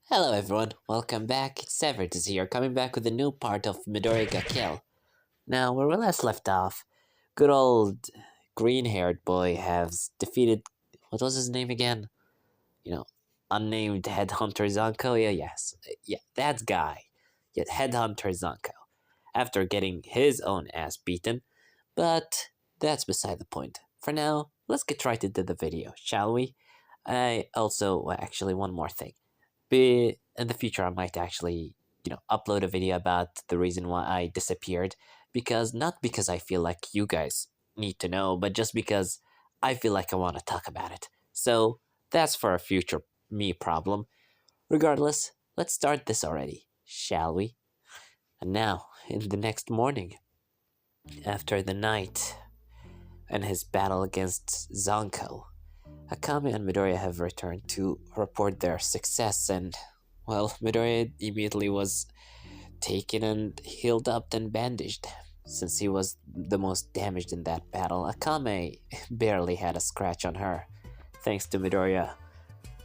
Hello everyone, welcome back. Severed is here, coming back with a new part of Midori ga Kill. Now, where we last left off, good old green-haired boy has defeated, what was his name again? You know, unnamed headhunter Zanko? Yeah, that guy. Yeah, headhunter Zanko. After getting his own ass beaten, but that's beside the point. For now, let's get right into the video, shall we? I also, actually, one more thing. In the future, I might actually, upload a video about the reason why I disappeared. Because, not because I feel like you guys need to know, but just because I feel like I want to talk about it. So, that's for a future me problem. Regardless, let's start this already, shall we? And now, in the next morning, after the night and his battle against Zanko, Akame and Midoriya have returned to report their success, and, well, Midoriya immediately was taken and healed up and bandaged. Since he was the most damaged in that battle, Akame barely had a scratch on her, thanks to Midoriya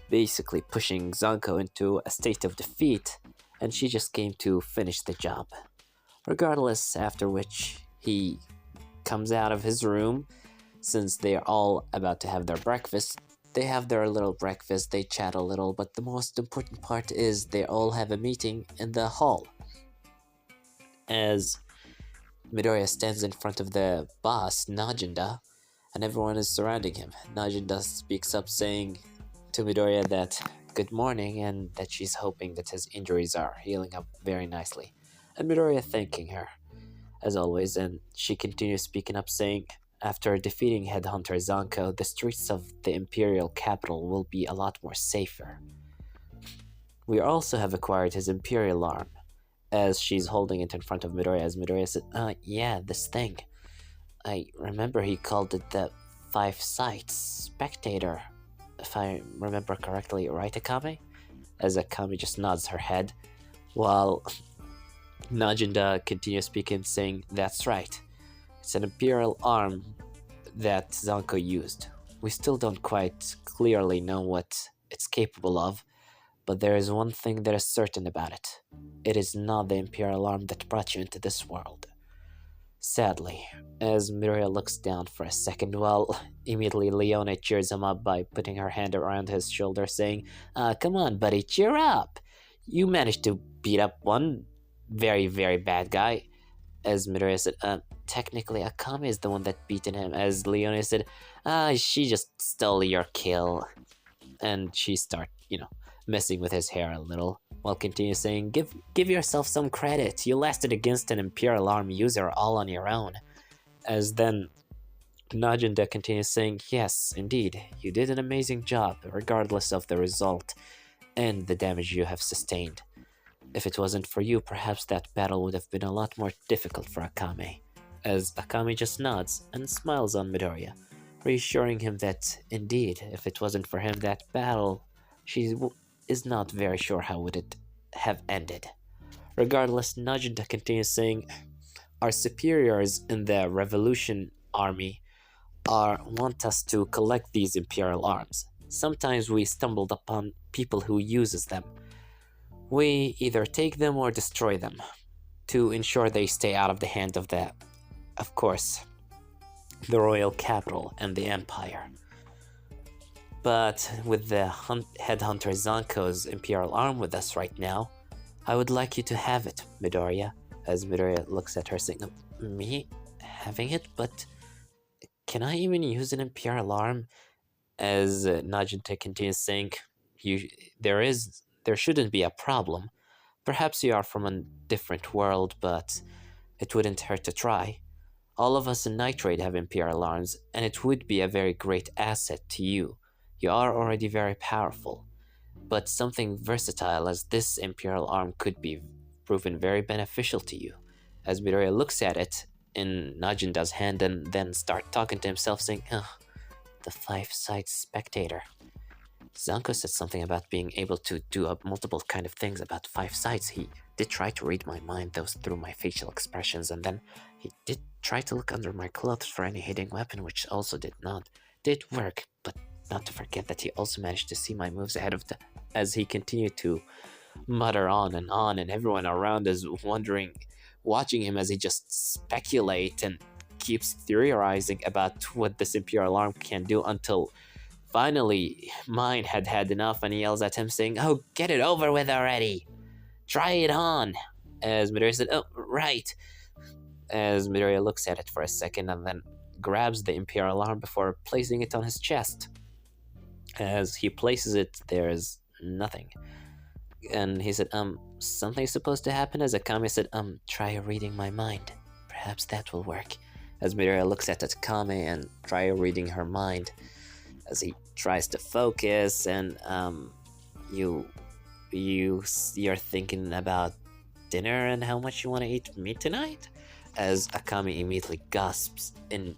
basically pushing Zanko into a state of defeat, and she just came to finish the job. Regardless, after which he comes out of his room. Since they're all about to have their breakfast, they have their little breakfast, they chat a little, but the most important part is they all have a meeting in the hall. As Midoriya stands in front of the boss, Najinda, and everyone is surrounding him. Najinda speaks up saying to Midoriya that good morning and that she's hoping that his injuries are healing up very nicely. And Midoriya thanking her, as always, and she continues speaking up saying, after defeating Headhunter Zanko, the streets of the Imperial capital will be a lot more safer. We also have acquired his Imperial arm, as she's holding it in front of Midoriya, as Midoriya said, yeah, this thing. I remember he called it the Five Sights Spectator, if I remember correctly, right, Akame? As Akame just nods her head, while Najinda continues speaking, saying, that's right. It's an Imperial arm that Zanko used. We still don't quite clearly know what it's capable of, but there is one thing that is certain about it. It is not the Imperial arm that brought you into this world. Sadly, as Miria looks down for a second, well, immediately Leone cheers him up by putting her hand around his shoulder, saying, come on, buddy, cheer up! You managed to beat up one very, very bad guy. As Midoriya said, technically Akame is the one that beaten him. As Leone said, she just stole your kill. And she start, messing with his hair a little, while continue saying, give yourself some credit. You lasted against an Imperial arm user all on your own. As then Najinda continues saying, yes, indeed, you did an amazing job, regardless of the result and the damage you have sustained. If it wasn't for you, perhaps that battle would have been a lot more difficult for Akame. As Akame just nods and smiles on Midoriya, reassuring him that, indeed, if it wasn't for him, that battle, is not very sure how would it have ended. Regardless, Najinda continues saying, our superiors in the Revolution Army want us to collect these Imperial arms. Sometimes we stumbled upon people who uses them. We either take them or destroy them, to ensure they stay out of the hand of of course, the royal capital and the empire. But with the headhunter Zanko's Imperial arm with us right now, I would like you to have it, Midoriya. As Midoriya looks at her saying, me having it? But can I even use an Imperial arm? As Najinta continues saying, there shouldn't be a problem. Perhaps you are from a different world, but it wouldn't hurt to try. All of us in Nitrate have Imperial arms, and it would be a very great asset to you. You are already very powerful, but something versatile as this Imperial arm could be proven very beneficial to you. As Midoriya looks at it in Najinda's hand and then start talking to himself, saying, the five-sided spectator. Zanko said something about being able to do multiple kind of things about five sides. He did try to read my mind, those through my facial expressions, and then he did try to look under my clothes for any hidden weapon, which also did work, but not to forget that he also managed to see my moves ahead of the. As he continued to mutter on, and everyone around is wondering, watching him as he just speculate and keeps theorizing about what this imperial arm can do until finally mine had had enough and he yells at him saying, "Oh, get it over with already! Try it on!" As Midoriya said, "Oh, right." As Midoriya looks at it for a second and then grabs the imperial arm before placing it on his chest. As he places it, there's nothing. And he said, something's supposed to happen? As Akame said, try reading my mind. Perhaps that will work. As Midoriya looks at Akame and try reading her mind, as he tries to focus, and you you're thinking about dinner and how much you want to eat meat tonight. As Akame immediately gasps in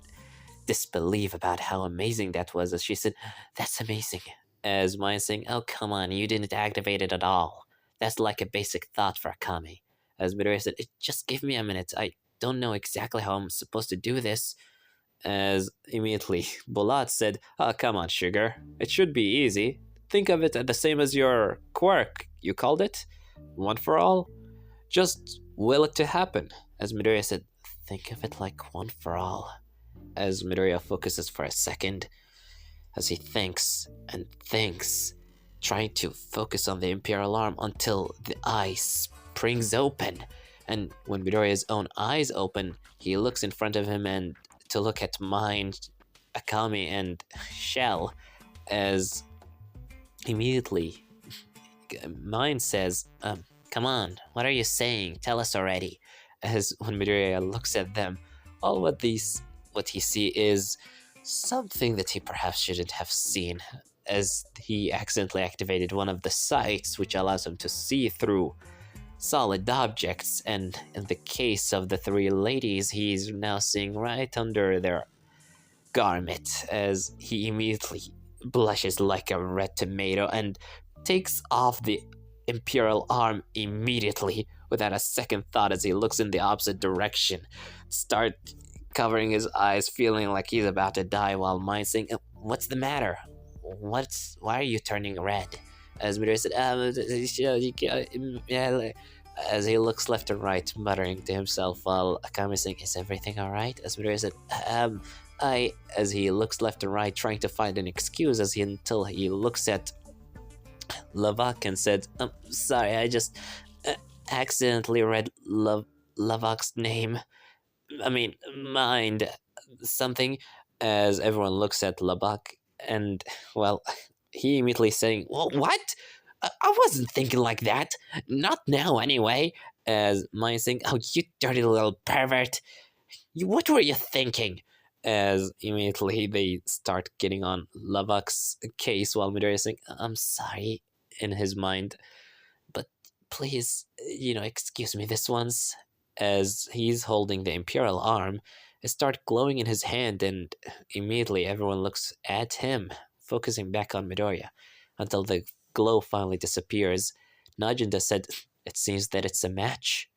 disbelief about how amazing that was, as she said, "That's amazing." As mine saying, "Oh, come on, you didn't activate it at all. That's like a basic thought for Akame." As Midoriya said, "Just give me a minute. I don't know exactly how I'm supposed to do this." As immediately Bulat said, "Oh, come on, sugar. It should be easy. Think of it the same as your quirk, you called it? One for all? Just will it to happen." As Midoriya said, "Think of it like one for all." As Midoriya focuses for a second, as he thinks and thinks, trying to focus on the Imperial arm until the eye springs open. And when Midoriya's own eyes open, he looks in front of him and to look at Mine, Akame, and Shell, as immediately Mine says, "Come on, what are you saying? Tell us already." As when Midoriya looks at them, all what he see is something that he perhaps shouldn't have seen, as he accidentally activated one of the sights which allows him to see through solid objects, and in the case of the three ladies, he's now seeing right under their garment, as he immediately blushes like a red tomato and takes off the imperial arm immediately without a second thought, as he looks in the opposite direction, start covering his eyes, feeling like he's about to die, while mine saying, "What's the matter? Why are you turning red?" As Midori said, as he looks left and right, muttering to himself, while Akame saying, "Is everything alright?" As Midori said, as he looks left and right, trying to find an excuse, until he looks at Lavak and said, "Sorry, I just accidentally read Lavak's name. I mean, mind something." As everyone looks at Labak, and well, he immediately saying, "Well, what? I wasn't thinking like that. Not now, anyway." As Mind saying, "Oh, you dirty little pervert! What were you thinking?" As immediately they start getting on Lavak's case, while Midori is saying, "I'm sorry," in his mind, "but please, excuse me this once." As he's holding the imperial arm, it starts glowing in his hand, and immediately everyone looks at him, focusing back on Midoriya, until the glow finally disappears. Najinda said, "It seems that it's a match."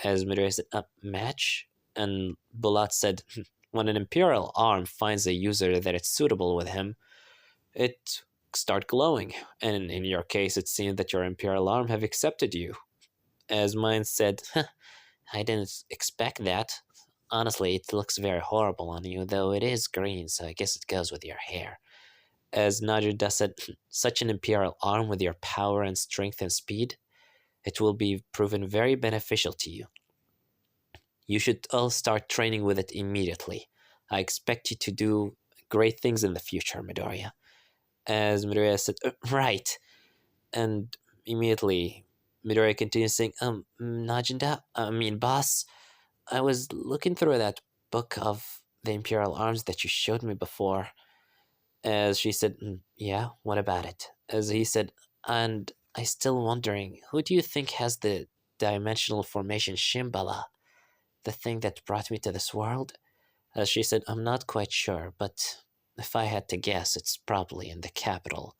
As Midoriya said, "A match?" And Bulat said, "When an imperial arm finds a user that it's suitable with him, it start glowing. And in your case, it seems that your imperial arm have accepted you." As mine said, "I didn't expect that. Honestly, it looks very horrible on you, though it is green, so I guess it goes with your hair." As Najida said, "Such an imperial arm with your power and strength and speed, it will be proven very beneficial to you. You should all start training with it immediately. I expect you to do great things in the future, Midoriya." As Midoriya said, "Right." And immediately, Midoriya continues saying, Najinda, boss, I was looking through that book of the Imperial Arms that you showed me before." As she said, "Yeah, what about it?" As he said, "And I still wondering, who do you think has the dimensional formation Shimbala, the thing that brought me to this world?" As she said, "I'm not quite sure, but if I had to guess, it's probably in the capital.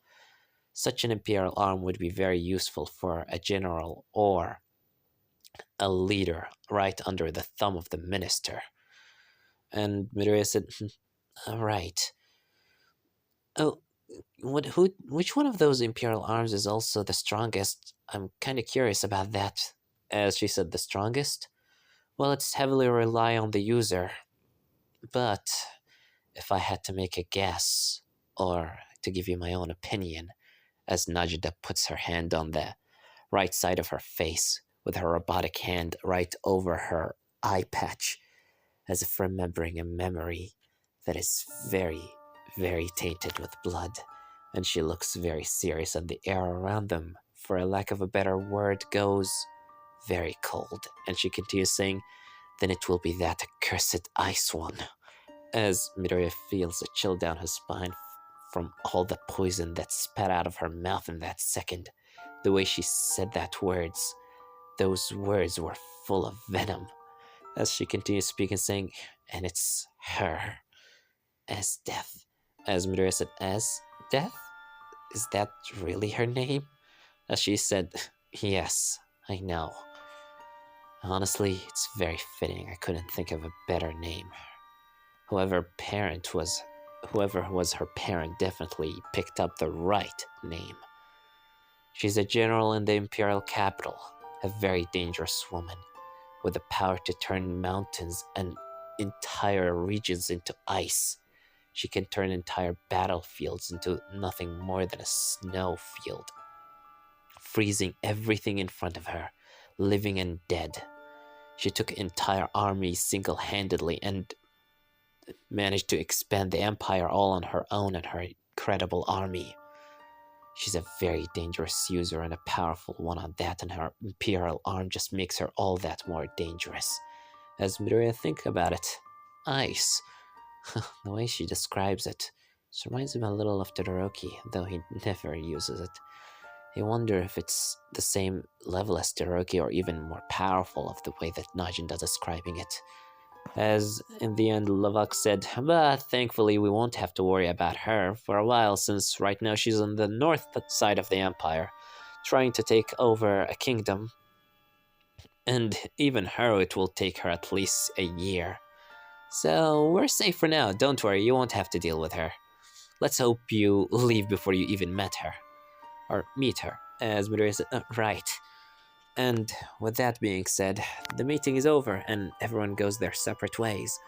Such an imperial arm would be very useful for a general or a leader right under the thumb of the minister." And Midoriya said, "All right. Oh, Which one of those imperial arms is also the strongest? I'm kind of curious about that. As she said, the strongest? Well, it's heavily rely on the user, but if I had to make a guess, or to give you my own opinion, as Najida puts her hand on the right side of her face with her robotic hand right over her eye patch, as if remembering a memory that is very, very tainted with blood. And she looks very serious, and the air around them, for a lack of a better word, goes very cold. And she continues saying, then it will be that accursed ice one. As Midoriya feels a chill down her spine from all the poison that spat out of her mouth in that second. The way she said those words were full of venom. As she continues speaking, saying, and it's her, as death. As Midoriya said, as death? Is that really her name? As she said, yes, I know. Honestly, it's very fitting. I couldn't think of a better name. Whoever was her parent definitely picked up the right name. She's a general in the imperial capital, a very dangerous woman, with the power to turn mountains and entire regions into ice. She can turn entire battlefields into nothing more than a snowfield, freezing everything in front of her, living and dead. She took entire armies single-handedly and managed to expand the empire all on her own and her incredible army. She's a very dangerous user and a powerful one at that, and her imperial arm just makes her all that more dangerous. As Midoriya think about it, ice. The way she describes it reminds him a little of Todoroki, though he never uses it. I wonder if it's the same level as Todoroki or even more powerful of the way that Najinda's describing it. As in the end, Lavak said, but thankfully we won't have to worry about her for a while, since right now she's on the north side of the empire, trying to take over a kingdom. And even her, it will take her at least a year. So we're safe for now, don't worry, you won't have to deal with her. Let's hope you leave before you even met her. Or meet her, as Midoriya said, right. And with that being said, the meeting is over and everyone goes their separate ways,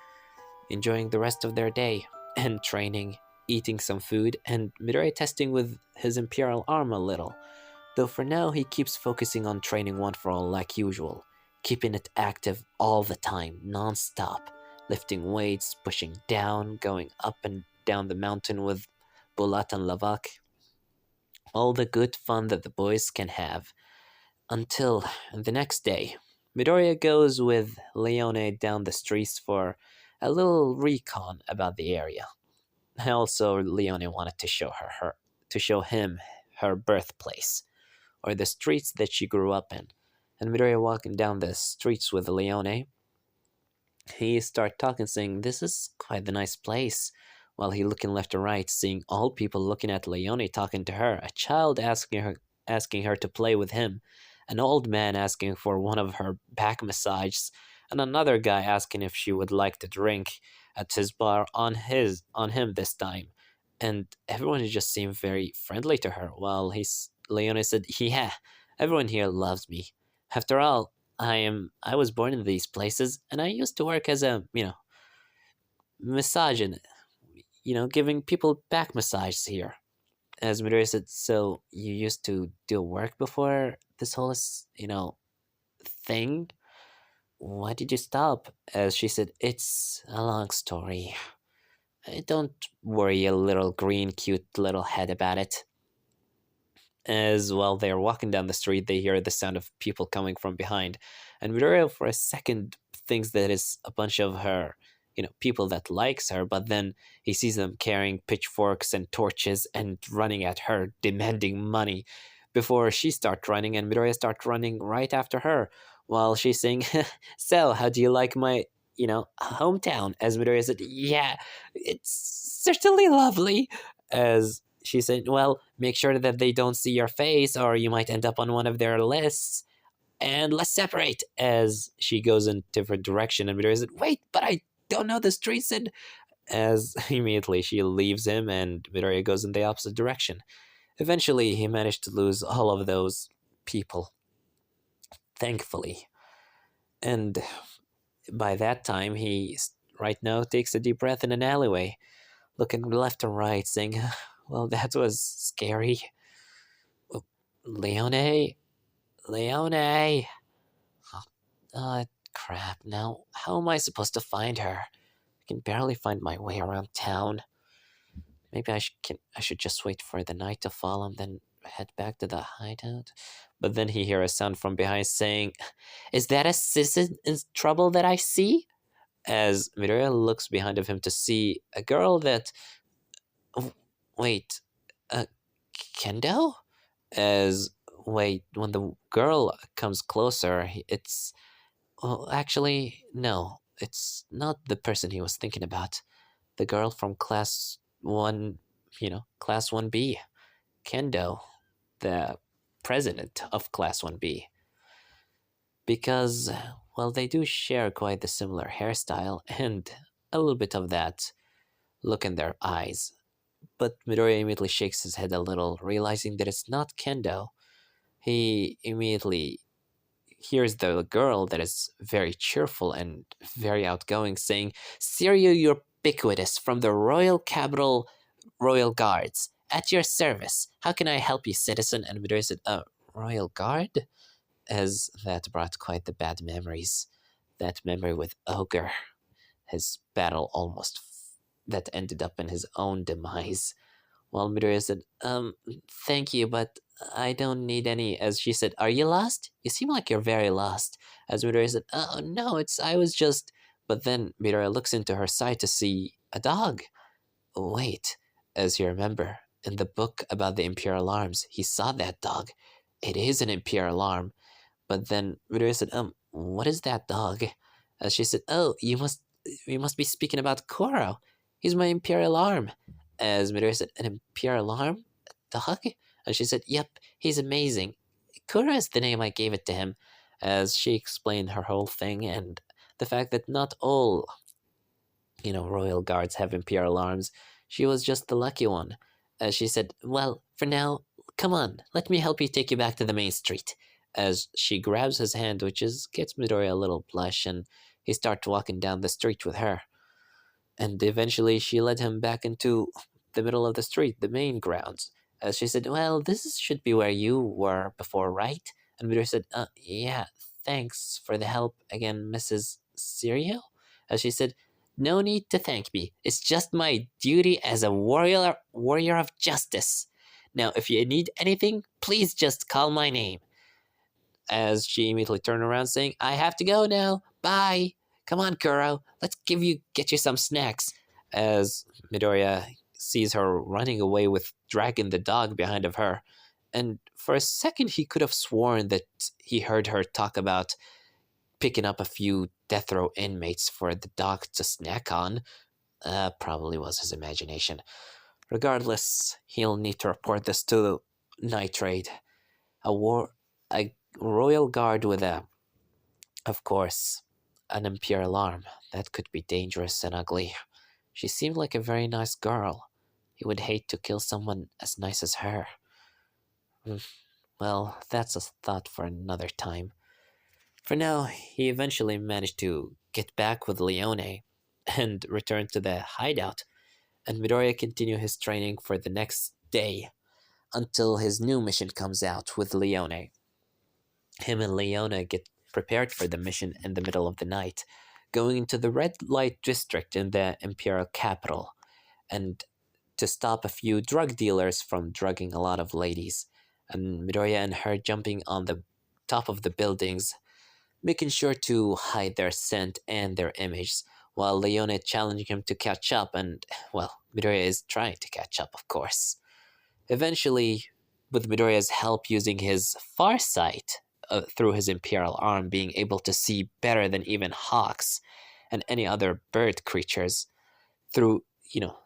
enjoying the rest of their day and training, eating some food, and Midoriya testing with his imperial arm a little. Though for now he keeps focusing on training One for All like usual, keeping it active all the time, non-stop, lifting weights, pushing down, going up and down the mountain with Bulat and Lavak. All the good fun that the boys can have. Until the next day, Midoriya goes with Leone down the streets for a little recon about the area. Also, Leone wanted to show him her birthplace, or the streets that she grew up in. And Midoriya walking down the streets with Leone, he start talking, saying, "This is quite the nice place." While he looking left and right, seeing all people looking at Leone talking to her, a child asking her to play with him, an old man asking for one of her back massages, and another guy asking if she would like to drink at his bar on him this time. And everyone just seemed very friendly to her, while Leone said, "Yeah, everyone here loves me. After all, I was born in these places, and I used to work as a, massage and, giving people back massages here." As Midori said, "So you used to do work before this whole, thing? Why did you stop?" As she said, "It's a long story. Don't worry, a little green, cute little head about it." As while they are walking down the street, they hear the sound of people coming from behind, and Midoriya for a second thinks that it's a bunch of her, people that likes her, but then he sees them carrying pitchforks and torches and running at her, demanding money, before she starts running, and Midoriya starts running right after her, while she's saying, "So, how do you like my, hometown?" As Midoriya said, "Yeah, it's certainly lovely." As she said, "Well, make sure that they don't see your face, or you might end up on one of their lists. And let's separate." As she goes in different direction, and Midori said, "Wait, but I don't know the streets." And as immediately she leaves him and Midoriya goes in the opposite direction. Eventually, he managed to lose all of those people, thankfully. And by that time, right now takes a deep breath in an alleyway, looking left and right, saying, well, that was scary. Oh, Leone? Leone! Crap, now how am I supposed to find her? I can barely find my way around town. Maybe I should just wait for the night to fall and then head back to the hideout. But then he hears a sound from behind saying, "Is that a citizen in trouble that I see?" As Midoriya looks behind of him to see a girl that... Oh, wait, uh, Kendo? As... Wait, when the girl comes closer, it's... Well, actually, no. It's not the person he was thinking about. The girl from class 1, class 1B. Kendo, the president of class 1B. Because, well, they do share quite the similar hairstyle and a little bit of that look in their eyes. But Midoriya immediately shakes his head a little, realizing that it's not Kendo. He immediately here's the girl that is very cheerful and very outgoing saying, Seiryu Ubiquitous from the Royal Capital Royal Guards. At your service. How can I help you, citizen? And Midoriya said, Royal Guard? As that brought quite the bad memories. That memory with Ogre. His battle that ended up in his own demise. While Midoriya said, thank you, but I don't need any. As she said, are you lost? You seem like you're very lost. As Midoriya said, oh, no, I was just... But then Midoriya looks into her side to see a dog. Wait, as you remember, in the book about the Imperial Arms, he saw that dog. It is an Imperial Arm. But then Midoriya said, what is that dog? As she said, oh, you must be speaking about Koro. He's my Imperial Arm. As Midoriya said, an Imperial Arm? A dog? And she said, yep, he's amazing. Kuro is the name I gave it to him. As she explained her whole thing and the fact that not all, royal guards have Imperial Arms. She was just the lucky one. As she said, well, for now, come on, let me help you take you back to the main street. As she grabs his hand, which gets Midoriya a little blush, and he starts walking down the street with her. And eventually she led him back into the middle of the street, the main grounds. As she said, well, should be where you were before, right? And Midoriya said, yeah, thanks for the help again, Mrs. Seiryu. As she said, no need to thank me. It's just my duty as a warrior of justice. Now, if you need anything, please just call my name. As she immediately turned around saying, I have to go now. Bye. Come on, Kuro. Let's get you some snacks. As Midoriya sees her running away with Dragon the dog behind of her. And for a second, he could have sworn that he heard her talk about picking up a few death row inmates for the dog to snack on. Probably was his imagination. Regardless, he'll need to report this to Night Raid. A royal guard with of course, an Imperial arm. That could be dangerous and ugly. She seemed like a very nice girl. He would hate to kill someone as nice as her. Well, that's a thought for another time. For now, he eventually managed to get back with Leone and return to the hideout, and Midoriya continued his training for the next day until his new mission comes out with Leone. Him and Leone get prepared for the mission in the middle of the night, going into the red light district in the imperial capital, and to stop a few drug dealers from drugging a lot of ladies, and Midoriya and her jumping on the top of the buildings, making sure to hide their scent and their image, while Leone challenging him to catch up, and, well, Midoriya is trying to catch up, of course. Eventually, with Midoriya's help using his farsight through his imperial arm, being able to see better than even hawks and any other bird creatures, through,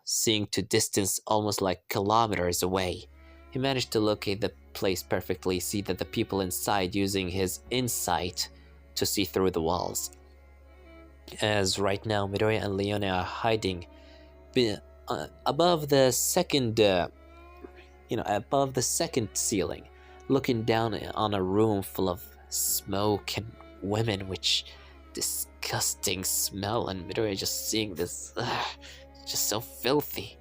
seeing to distance almost like kilometers away, he managed to locate the place perfectly, see that the people inside using his insight to see through the walls. As right now, Midoriya and Leone are hiding above the second, above the second ceiling, looking down on a room full of smoke and women, which disgusting smell, and Midoriya just seeing this, just so filthy.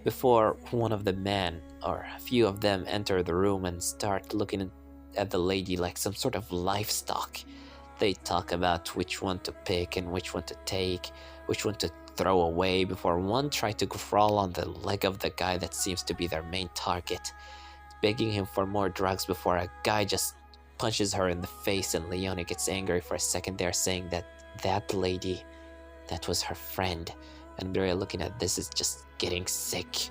Before one of the men, or a few of them, enter the room and start looking at the lady like some sort of livestock. They talk about which one to pick and which one to take, which one to throw away, before one tried to crawl on the leg of the guy that seems to be their main target, begging him for more drugs before a guy just punches her in the face, and Leone gets angry for a second there, saying that that lady, that was her friend. And Midoriya looking at this is just getting sick.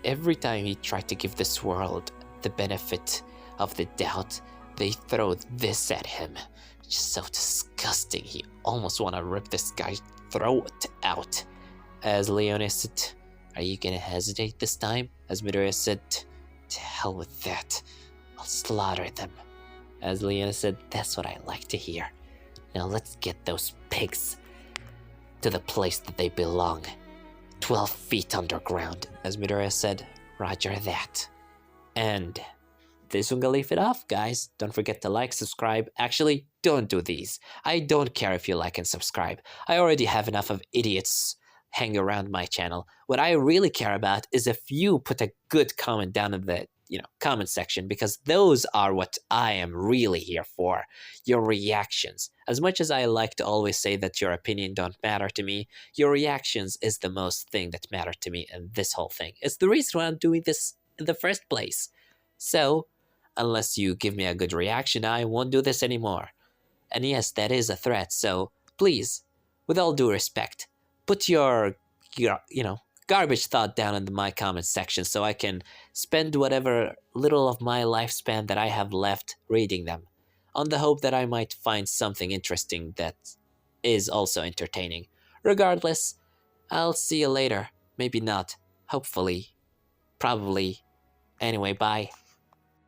Every time he tried to give this world the benefit of the doubt, they throw this at him. Just so disgusting. He almost want to rip this guy's throat out. As Leone said, "Are you gonna hesitate this time?" As Midoriya said, "To hell with that. I'll slaughter them." As Leone said, "That's what I like to hear. Now let's get those pigs to the place that they belong. 12 feet underground." As Midoriya said, "Roger that." And this one gonna leave it off, guys. Don't forget to like, subscribe. Actually, don't do these. I don't care if you like and subscribe. I already have enough of idiots hang around my channel. What I really care about is if you put a good comment down in the comment section, because those are what I am really here for. Your reactions. As much as I like to always say that your opinion don't matter to me, your reactions is the most thing that matter to me in this whole thing. It's the reason why I'm doing this in the first place. So, unless you give me a good reaction, I won't do this anymore. And yes, that is a threat, so please, with all due respect, put your garbage thought down in my comment section so I can spend whatever little of my lifespan that I have left reading them, on the hope that I might find something interesting that is also entertaining. Regardless, I'll see you later. Maybe not. Hopefully. Probably. Anyway, bye.